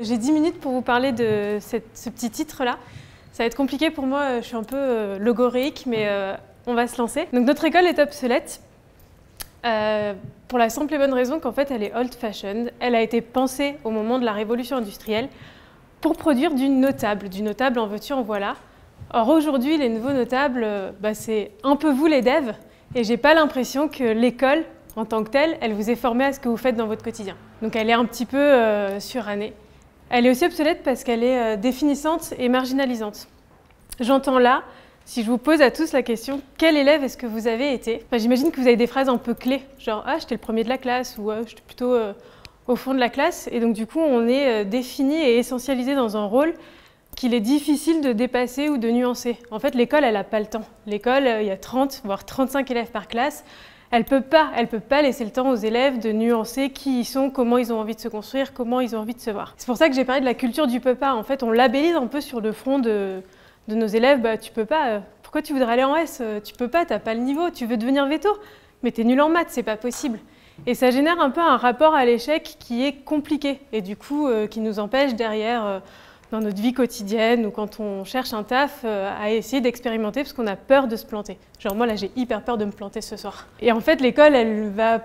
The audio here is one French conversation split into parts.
J'ai 10 minutes pour vous parler de ce petit titre-là. Ça va être compliqué pour moi, je suis un peu logoréique, mais on va se lancer. Donc notre école est obsolète pour la simple et bonne raison qu'en fait elle est old-fashioned. Elle a été pensée au moment de la révolution industrielle pour produire du notable en veux-tu, en voilà. Or aujourd'hui, les nouveaux notables, c'est un peu vous les devs, et j'ai pas l'impression que l'école, en tant que telle, elle vous est formée à ce que vous faites dans votre quotidien. Donc elle est un petit peu surannée. Elle est aussi obsolète parce qu'elle est définissante et marginalisante. J'entends là, si je vous pose à tous la question, quel élève est-ce que vous avez été? J'imagine que vous avez des phrases un peu clés, genre « Ah, j'étais le premier de la classe » ou « J'étais plutôt au fond de la classe ». Et donc du coup, on est défini et essentialisé dans un rôle qu'il est difficile de dépasser ou de nuancer. En fait, l'école, elle n'a pas le temps. L'école, il y a 30, voire 35 élèves par classe. Elle peut pas laisser le temps aux élèves de nuancer qui ils sont, comment ils ont envie de se construire, comment ils ont envie de se voir. C'est pour ça que j'ai parlé de la culture du peut pas. En fait, on labellise un peu sur le front de nos élèves. Tu peux pas, pourquoi tu voudrais aller en S? Tu peux pas, t'as pas le niveau, tu veux devenir veto, mais t'es nul en maths, c'est pas possible. Et ça génère un peu un rapport à l'échec qui est compliqué et du coup qui nous empêche derrière dans notre vie quotidienne ou quand on cherche un taf à essayer d'expérimenter parce qu'on a peur de se planter. Genre moi là j'ai hyper peur de me planter ce soir. Et en fait l'école elle va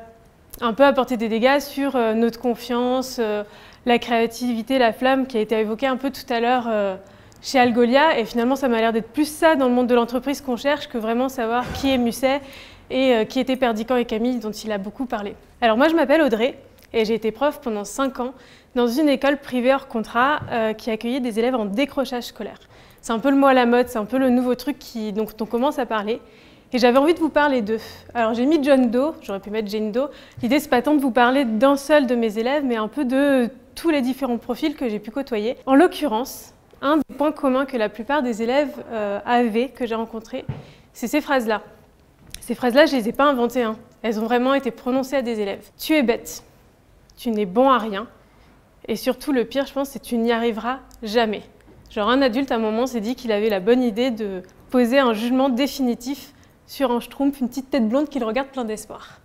un peu apporter des dégâts sur notre confiance, la créativité, la flamme qui a été évoquée un peu tout à l'heure chez Algolia, et finalement ça m'a l'air d'être plus ça dans le monde de l'entreprise qu'on cherche que vraiment savoir qui est Musset et qui était Perdican et Camille dont il a beaucoup parlé. Alors moi je m'appelle Audrey et j'ai été prof pendant 5 ans dans une école privée hors contrat qui accueillait des élèves en décrochage scolaire. C'est un peu le mot à la mode, c'est un peu le nouveau truc dont on commence à parler. Et j'avais envie de vous parler d'eux. Alors j'ai mis John Doe, j'aurais pu mettre Jane Doe. L'idée c'est pas tant de vous parler d'un seul de mes élèves, mais un peu de tous les différents profils que j'ai pu côtoyer. En l'occurrence, un des points communs que la plupart des élèves avaient, que j'ai rencontrés, c'est ces phrases-là. Ces phrases-là, je les ai pas inventées, hein. Elles ont vraiment été prononcées à des élèves. Tu es bête, tu n'es bon à rien. Et surtout, le pire, je pense, c'est que tu n'y arriveras jamais. Genre, un adulte, à un moment, s'est dit qu'il avait la bonne idée de poser un jugement définitif sur un schtroumpf, une petite tête blonde qui le regarde plein d'espoir.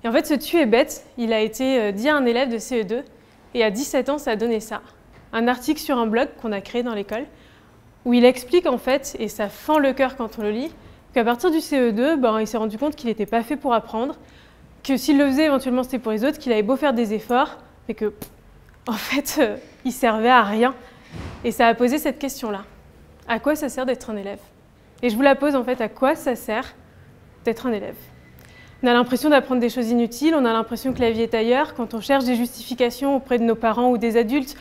Et en fait, ce « tu es bête », il a été dit à un élève de CE2, et à 17 ans, ça a donné ça. Un article sur un blog qu'on a créé dans l'école, où il explique, en fait, et ça fend le cœur quand on le lit, qu'à partir du CE2, il s'est rendu compte qu'il n'était pas fait pour apprendre, que s'il le faisait, éventuellement, c'était pour les autres, qu'il avait beau faire des efforts, mais que... En fait, il servait à rien. Et ça a posé cette question-là. À quoi ça sert d'être un élève? Et je vous la pose en fait, à quoi ça sert d'être un élève? On a l'impression d'apprendre des choses inutiles, on a l'impression que la vie est ailleurs. Quand on cherche des justifications auprès de nos parents ou des adultes,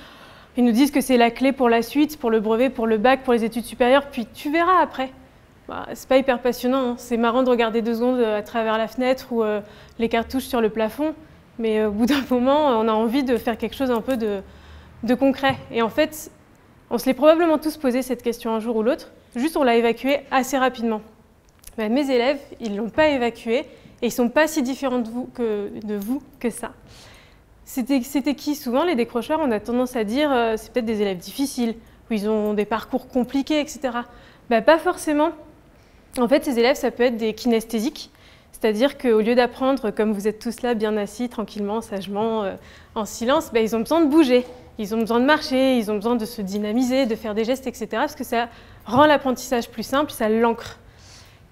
ils nous disent que c'est la clé pour la suite, pour le brevet, pour le bac, pour les études supérieures, puis tu verras après. C'est pas hyper passionnant, hein. C'est marrant de regarder 2 secondes à travers la fenêtre ou les cartouches sur le plafond. Mais au bout d'un moment, on a envie de faire quelque chose un peu de concret. Et en fait, on se l'est probablement tous posé cette question un jour ou l'autre, juste on l'a évacuée assez rapidement. Mes élèves, ils ne l'ont pas évacuée et ils ne sont pas si différents de vous que ça. C'était qui? Souvent, les décrocheurs, on a tendance à dire c'est peut-être des élèves difficiles, ou ils ont des parcours compliqués, etc. Pas forcément. En fait, ces élèves, ça peut être des kinesthésiques. C'est-à-dire qu'au lieu d'apprendre, comme vous êtes tous là, bien assis, tranquillement, sagement, en silence, ils ont besoin de bouger, ils ont besoin de marcher, ils ont besoin de se dynamiser, de faire des gestes, etc. Parce que ça rend l'apprentissage plus simple, ça l'ancre.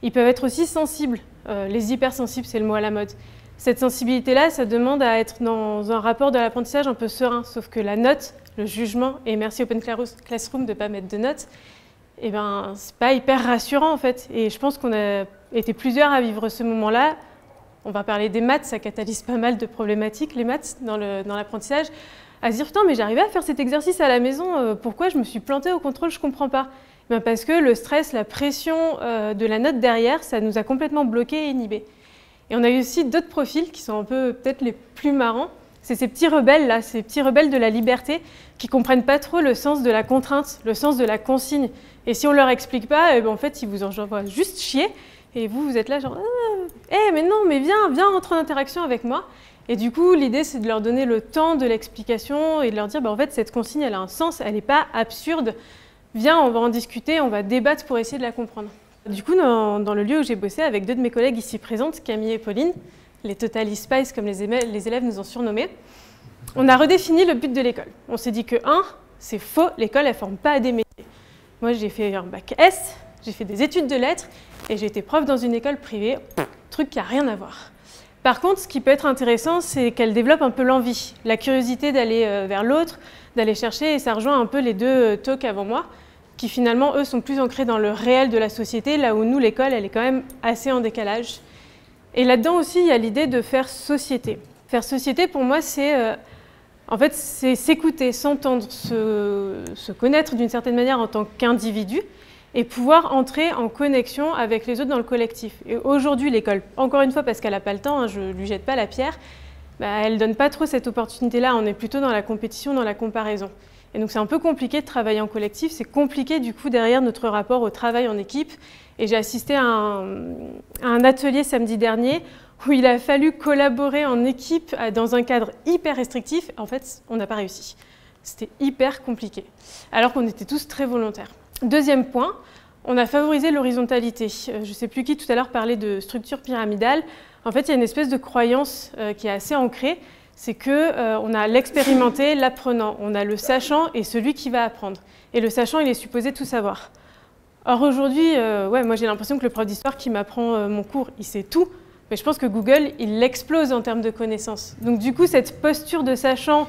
Ils peuvent être aussi sensibles. Les hypersensibles, c'est le mot à la mode. Cette sensibilité-là, ça demande à être dans un rapport de l'apprentissage un peu serein. Sauf que la note, le jugement, et merci Open Classroom de ne pas mettre de notes, c'est pas hyper rassurant en fait. Et je pense qu'on a été plusieurs à vivre ce moment-là. On va parler des maths, ça catalyse pas mal de problématiques, les maths, dans l'apprentissage. À se dire, putain, mais j'arrivais à faire cet exercice à la maison, pourquoi je me suis plantée au contrôle, je comprends pas. Parce que le stress, la pression de la note derrière, ça nous a complètement bloqués et inhibés. Et on a eu aussi d'autres profils qui sont un peu peut-être les plus marrants. C'est ces petits rebelles là, ces petits rebelles de la liberté qui comprennent pas trop le sens de la contrainte, le sens de la consigne. Et si on leur explique pas, en fait, ils vous envoient juste chier. Et vous êtes là genre mais non, mais viens, entre en interaction avec moi. Et du coup, l'idée, c'est de leur donner le temps de l'explication et de leur dire, en fait, cette consigne, elle a un sens, elle n'est pas absurde. Viens, on va en discuter, on va débattre pour essayer de la comprendre. Du coup, dans le lieu où j'ai bossé avec 2 de mes collègues ici présentes, Camille et Pauline, les Totally Spice, comme les élèves nous ont surnommés, On a redéfini le but de l'école. On s'est dit que, c'est faux, l'école, elle ne forme pas à des métiers. Moi, j'ai fait un bac S, j'ai fait des études de lettres, et j'ai été prof dans une école privée, truc qui n'a rien à voir. Par contre, ce qui peut être intéressant, c'est qu'elle développe un peu l'envie, la curiosité d'aller vers l'autre, d'aller chercher, et ça rejoint un peu les deux talks avant moi, qui finalement, eux, sont plus ancrés dans le réel de la société, là où nous, l'école, elle est quand même assez en décalage. Et là-dedans aussi, il y a l'idée de faire société. Faire société, pour moi, c'est en fait, c'est s'écouter, s'entendre, se connaître d'une certaine manière en tant qu'individu, et pouvoir entrer en connexion avec les autres dans le collectif. Et aujourd'hui, l'école, encore une fois, parce qu'elle n'a pas le temps, je ne lui jette pas la pierre, elle ne donne pas trop cette opportunité-là, on est plutôt dans la compétition, dans la comparaison. Et donc c'est un peu compliqué de travailler en collectif, c'est compliqué du coup derrière notre rapport au travail en équipe. Et j'ai assisté à un atelier samedi dernier où il a fallu collaborer en équipe dans un cadre hyper restrictif. En fait, on n'a pas réussi. C'était hyper compliqué, alors qu'on était tous très volontaires. Deuxième point, on a favorisé l'horizontalité. Je ne sais plus qui tout à l'heure parlait de structure pyramidale. En fait, il y a une espèce de croyance qui est assez ancrée, c'est qu'on a l'expérimenté, l'apprenant, on a le sachant et celui qui va apprendre. Et le sachant, il est supposé tout savoir. Or aujourd'hui, moi j'ai l'impression que le prof d'histoire qui m'apprend mon cours, il sait tout, mais je pense que Google, il l'explose en termes de connaissances. Donc du coup, cette posture de sachant,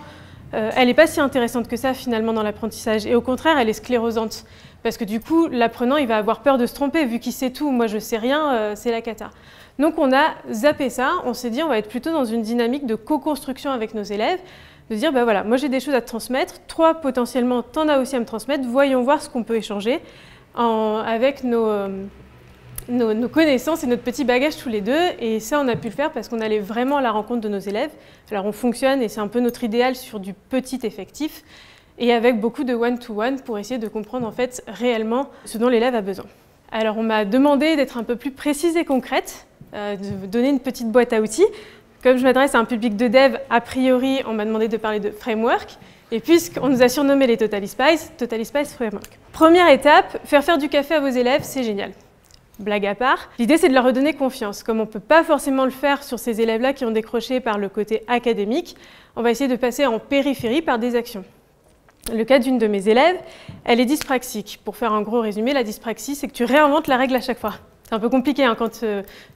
elle n'est pas si intéressante que ça finalement dans l'apprentissage. Et au contraire, elle est sclérosante. Parce que du coup, l'apprenant, il va avoir peur de se tromper, vu qu'il sait tout, moi je sais rien, c'est la cata. Donc on a zappé ça, on s'est dit on va être plutôt dans une dynamique de co-construction avec nos élèves, de dire voilà, moi j'ai des choses à te transmettre, toi potentiellement t'en as aussi à me transmettre, voyons voir ce qu'on peut échanger avec nos connaissances et notre petit bagage tous les deux. Et ça on a pu le faire parce qu'on allait vraiment à la rencontre de nos élèves. Alors on fonctionne et c'est un peu notre idéal sur du petit effectif, et avec beaucoup de one-to-one pour essayer de comprendre en fait réellement ce dont l'élève a besoin. Alors on m'a demandé d'être un peu plus précise et concrète, de donner une petite boîte à outils. Comme je m'adresse à un public de dev, a priori on m'a demandé de parler de framework, et puisqu'on nous a surnommé les Totally Spice Framework. Première étape, faire du café à vos élèves, c'est génial. Blague à part, l'idée c'est de leur redonner confiance. Comme on ne peut pas forcément le faire sur ces élèves-là qui ont décroché par le côté académique, on va essayer de passer en périphérie par des actions. Le cas d'une de mes élèves, elle est dyspraxique. Pour faire un gros résumé, la dyspraxie, c'est que tu réinventes la règle à chaque fois. C'est un peu compliqué quand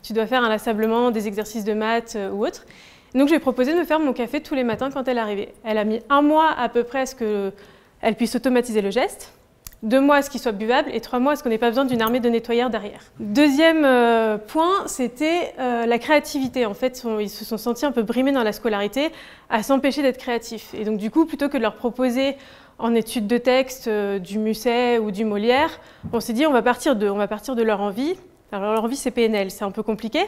tu dois faire inlassablement des exercices de maths ou autre. Donc j'ai proposé de me faire mon café tous les matins quand elle arrivait. Elle a mis 1 mois à peu près à ce qu'elle puisse automatiser le geste, 2 mois à ce qu'il soit buvable et 3 mois à ce qu'on n'ait pas besoin d'une armée de nettoyeurs derrière. Deuxième point, c'était la créativité. En fait, ils se sont sentis un peu brimés dans la scolarité à s'empêcher d'être créatifs. Et donc du coup, plutôt que de leur proposer en études de texte du Musset ou du Molière, on s'est dit on va partir de leur envie. Alors leur envie c'est PNL, c'est un peu compliqué,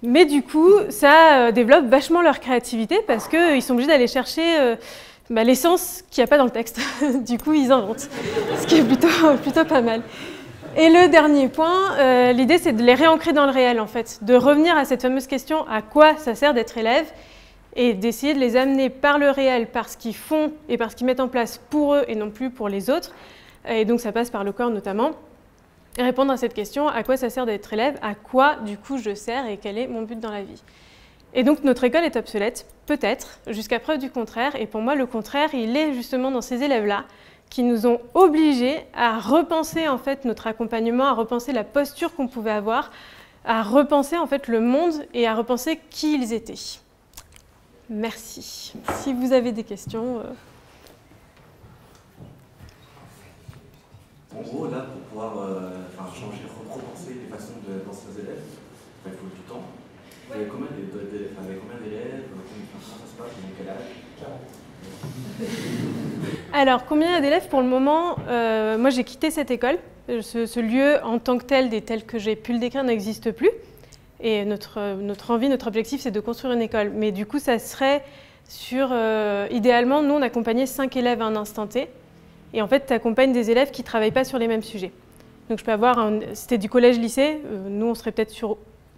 mais du coup ça développe vachement leur créativité parce qu'ils sont obligés d'aller chercher l'essence qu'il n'y a pas dans le texte. Du coup ils inventent, ce qui est plutôt pas mal. Et le dernier point, l'idée c'est de les réancrer dans le réel en fait, de revenir à cette fameuse question à quoi ça sert d'être élève, et d'essayer de les amener par le réel, par ce qu'ils font et par ce qu'ils mettent en place pour eux et non plus pour les autres. Et donc ça passe par le corps notamment. Et répondre à cette question, à quoi ça sert d'être élève, à quoi du coup je sers et quel est mon but dans la vie. Et donc notre école est obsolète, peut-être, jusqu'à preuve du contraire. Et pour moi le contraire, il est justement dans ces élèves-là qui nous ont obligés à repenser en fait notre accompagnement, à repenser la posture qu'on pouvait avoir, à repenser en fait le monde et à repenser qui ils étaient. Merci. Si vous avez des questions... En gros, là, pour pouvoir changer, repenser les façons de penser aux élèves, il faut du temps. Vous avez combien d'élèves? Comment ça se passe? Dans quel âge? Alors, combien d'élèves pour le moment? Moi, j'ai quitté cette école. Ce lieu, en tant que tel, tel que j'ai pu le décrire, n'existe plus. Et notre envie, notre objectif, c'est de construire une école. Mais du coup, ça serait sur... idéalement, nous, on accompagnait 5 élèves à un instant T. Et en fait, tu accompagnes des élèves qui ne travaillent pas sur les mêmes sujets. Donc, je peux avoir... C'était du collège-lycée. Nous, on serait peut-être sur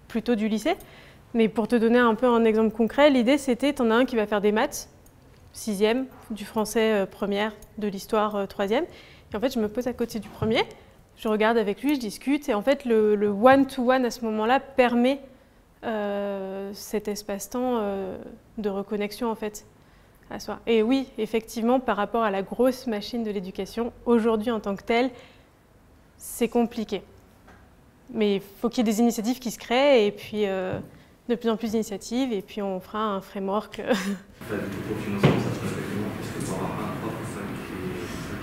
plutôt du lycée. Mais pour te donner un peu un exemple concret, l'idée, c'était, tu en as un qui va faire des maths, 6e, du français, première, de l'histoire, 3e. Et en fait, je me pose à côté du premier. Je regarde avec lui, je discute, et en fait, le one-to-one à ce moment-là permet cet espace-temps de reconnexion, en fait, à soi. Et oui, effectivement, par rapport à la grosse machine de l'éducation, aujourd'hui en tant que telle, c'est compliqué. Mais il faut qu'il y ait des initiatives qui se créent, et puis de plus en plus d'initiatives, et puis on fera un framework. Pour financer, ça se passe comment? Est-ce que pour avoir un prof ou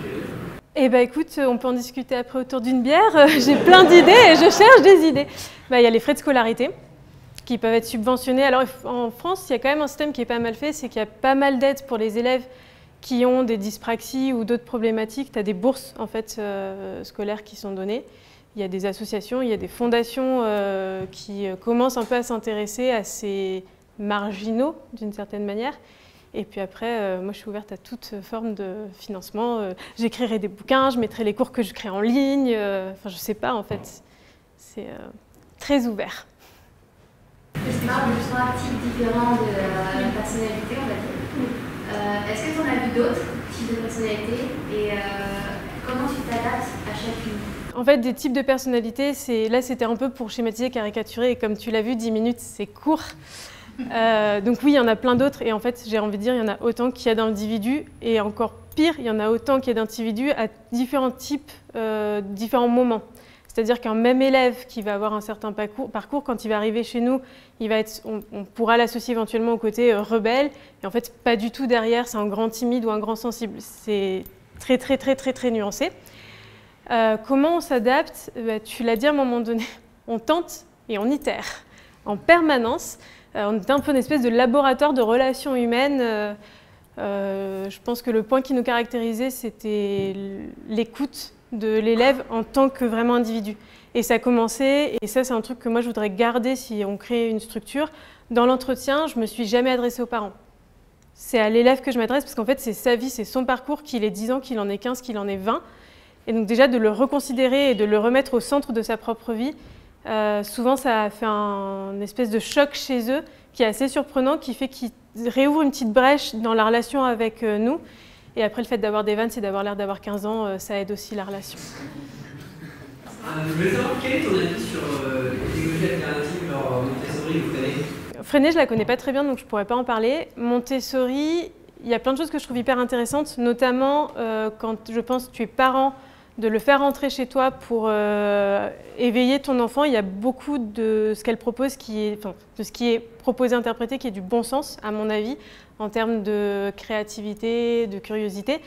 5 élèves? Eh bien écoute, on peut en discuter après autour d'une bière. J'ai plein d'idées et je cherche des idées. Il y a les frais de scolarité qui peuvent être subventionnés. Alors en France, il y a quand même un système qui est pas mal fait, c'est qu'il y a pas mal d'aides pour les élèves qui ont des dyspraxies ou d'autres problématiques. Tu as des bourses en fait, scolaires qui sont données. Il y a des associations, il y a des fondations qui commencent un peu à s'intéresser à ces marginaux d'une certaine manière. Et puis après, moi je suis ouverte à toute forme de financement. J'écrirai des bouquins, je mettrai les cours que je crée en ligne. Enfin, je sais pas en fait. C'est très ouvert. Je parle de 3 types différents de personnalités, on va dire. Est-ce que tu en as vu d'autres types de personnalités et comment tu t'adaptes à chacune? En fait, des types de personnalités, là c'était un peu pour schématiser, caricaturer, et comme tu l'as vu, 10 minutes c'est court. Donc oui, il y en a plein d'autres, et en fait j'ai envie de dire, il y en a autant qu'il y a d'individus, et encore pire, il y en a autant qu'il y a d'individus à différents types, différents moments. C'est-à-dire qu'un même élève qui va avoir un certain parcours, quand il va arriver chez nous, on pourra l'associer éventuellement au côté rebelle, et en fait pas du tout derrière, c'est un grand timide ou un grand sensible. C'est très très très très très nuancé. Comment on s'adapte? Tu l'as dit à un moment donné, on tente et on itère en permanence. On est un peu une espèce de laboratoire de relations humaines. Je pense que le point qui nous caractérisait, c'était l'écoute de l'élève en tant que vraiment individu. Et ça a commencé, et ça c'est un truc que moi je voudrais garder si on crée une structure. Dans l'entretien, je ne me suis jamais adressée aux parents. C'est à l'élève que je m'adresse parce qu'en fait c'est sa vie, c'est son parcours, qu'il ait 10 ans, qu'il en ait 15, qu'il en ait 20. Et donc déjà de le reconsidérer et de le remettre au centre de sa propre vie, souvent ça a fait un espèce de choc chez eux qui est assez surprenant, qui fait qu'ils réouvrent une petite brèche dans la relation avec nous. Et après le fait d'avoir des vannes, c'est d'avoir l'air d'avoir 15 ans, ça aide aussi la relation. Je voulais savoir quel est ton avis sur les pédagogies alternatives, genre Montessori ou Freinet? Freinet, je la connais pas très bien, donc je pourrais pas en parler. Montessori, il y a plein de choses que je trouve hyper intéressantes, notamment quand je pense que tu es parent, de le faire rentrer chez toi pour éveiller ton enfant. Il y a beaucoup de ce qu'elle propose, de ce qui est proposé, interprété, qui est du bon sens, à mon avis, en termes de créativité, de curiosité.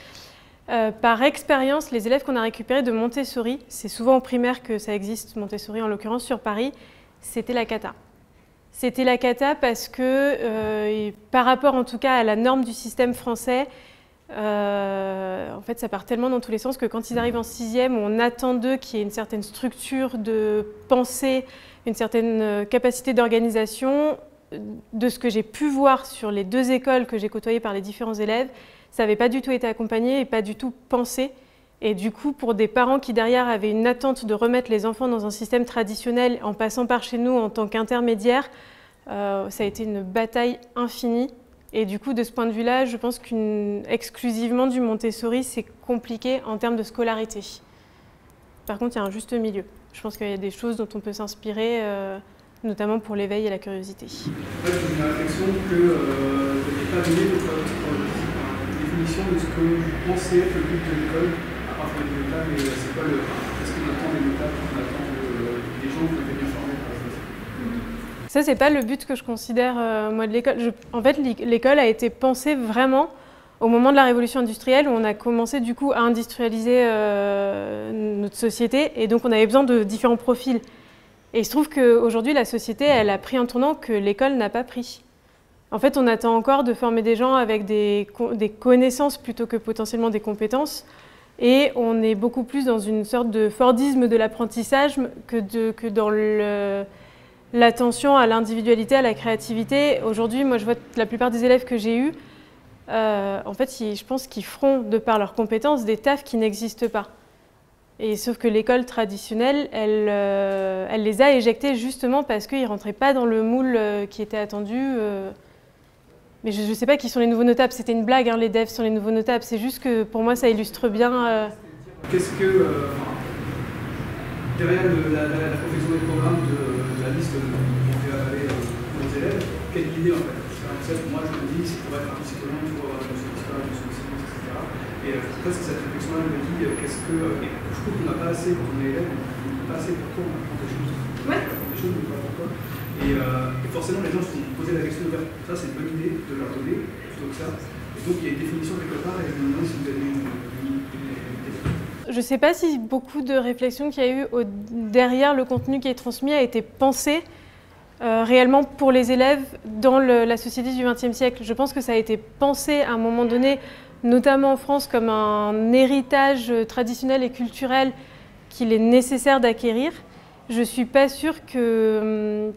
Par expérience, les élèves qu'on a récupérés de Montessori, c'est souvent au primaire que ça existe, Montessori en l'occurrence sur Paris, c'était la cata. C'était la cata parce que, par rapport en tout cas à la norme du système français, en fait, ça part tellement dans tous les sens que quand ils arrivent en 6e, on attend d'eux qu'il y ait une certaine structure de pensée, une certaine capacité d'organisation. De ce que j'ai pu voir sur les 2 écoles que j'ai côtoyées par les différents élèves, ça n'avait pas du tout été accompagné et pas du tout pensé. Et du coup, pour des parents qui derrière avaient une attente de remettre les enfants dans un système traditionnel en passant par chez nous en tant qu'intermédiaire, ça a été une bataille infinie. Et du coup, de ce point de vue-là, je pense qu'exclusivement du Montessori, c'est compliqué en termes de scolarité. Par contre, il y a un juste milieu. Je pense qu'il y a des choses dont on peut s'inspirer, notamment pour l'éveil et la curiosité. En fait, j'ai une réflexion que je n'ai pas donné une définition de ce que vous pensez être le but de l'école, à part faire des états, mais c'est quoi est-ce qu'on attend des états, on attend des gens qui ont été bien formés par exemple. Ça, c'est pas le but que je considère, moi, de l'école. En fait, l'école a été pensée vraiment au moment de la révolution industrielle, où on a commencé du coup à industrialiser notre société, et donc on avait besoin de différents profils. Et il se trouve qu'aujourd'hui, la société, elle a pris un tournant que l'école n'a pas pris. En fait, on attend encore de former des gens avec des connaissances plutôt que potentiellement des compétences. Et on est beaucoup plus dans une sorte de Fordisme de l'apprentissage que dans l'attention à l'individualité, à la créativité. Aujourd'hui, moi, je vois la plupart des élèves que j'ai eus, en fait, je pense qu'ils feront, de par leurs compétences, des tafs qui n'existent pas. Et sauf que l'école traditionnelle, elle les a éjectés justement parce qu'ils ne rentraient pas dans le moule qui était attendu. Mais je ne sais pas qui sont les nouveaux notables. C'était une blague, hein, les devs sont les nouveaux notables. C'est juste que pour moi, ça illustre bien... Qu'est-ce que, derrière la profession des programmes de la liste dont vous avez pour les élèves, quelle idée en fait? peut-être moi je me dis, c'est pour être un citoyen, il faut avoir des notions d'histoire, des notions de science, etc. Et peut-être c'est cette réflexion-là, je me dis, qu'est-ce que. Et je trouve qu'on n'a pas assez, quand on est élève, on n'a pas assez pourquoi on apprend des choses. Ouais. On apprend des choses, mais pas pourquoi. Et forcément, les gens se sont posé la question de dire, ça c'est une bonne idée de leur donner, plutôt que ça. Et donc il y a une définition quelque part, et je me demande si vous avez une je ne sais pas si beaucoup de réflexions qu'il y a eu derrière le contenu qui est transmis a été pensé réellement pour les élèves dans la société du XXe siècle. Je pense que ça a été pensé à un moment donné, notamment en France, comme un héritage traditionnel et culturel qu'il est nécessaire d'acquérir. Je ne suis pas sûre que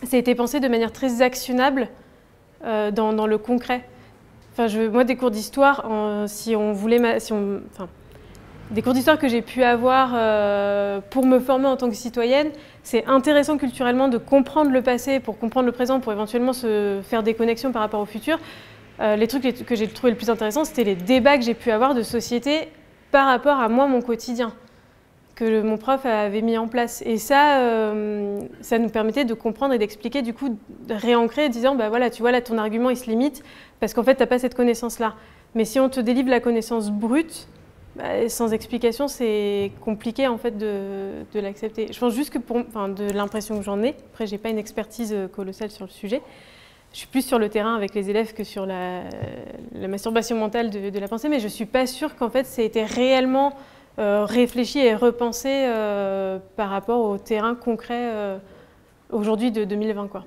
ça a été pensé de manière très actionnable dans le concret. Enfin, moi, des cours d'histoire, des cours d'histoire que j'ai pu avoir pour me former en tant que citoyenne, c'est intéressant culturellement de comprendre le passé pour comprendre le présent, pour éventuellement se faire des connexions par rapport au futur. Les trucs que j'ai trouvé le plus intéressant, c'était les débats que j'ai pu avoir de société par rapport à moi, mon quotidien, que mon prof avait mis en place. Et ça nous permettait de comprendre et d'expliquer, du coup, de réancrer en disant, bah voilà, tu vois, là, ton argument, il se limite parce qu'en fait, tu n'as pas cette connaissance-là. Mais si on te délivre la connaissance brute, sans explication, c'est compliqué en fait de l'accepter. Je pense juste que de l'impression que j'en ai, après j'ai pas une expertise colossale sur le sujet, je suis plus sur le terrain avec les élèves que sur la masturbation mentale de la pensée, mais je suis pas sûre qu'en fait ça ait été réellement réfléchi et repensé par rapport au terrain concret aujourd'hui de 2020, quoi.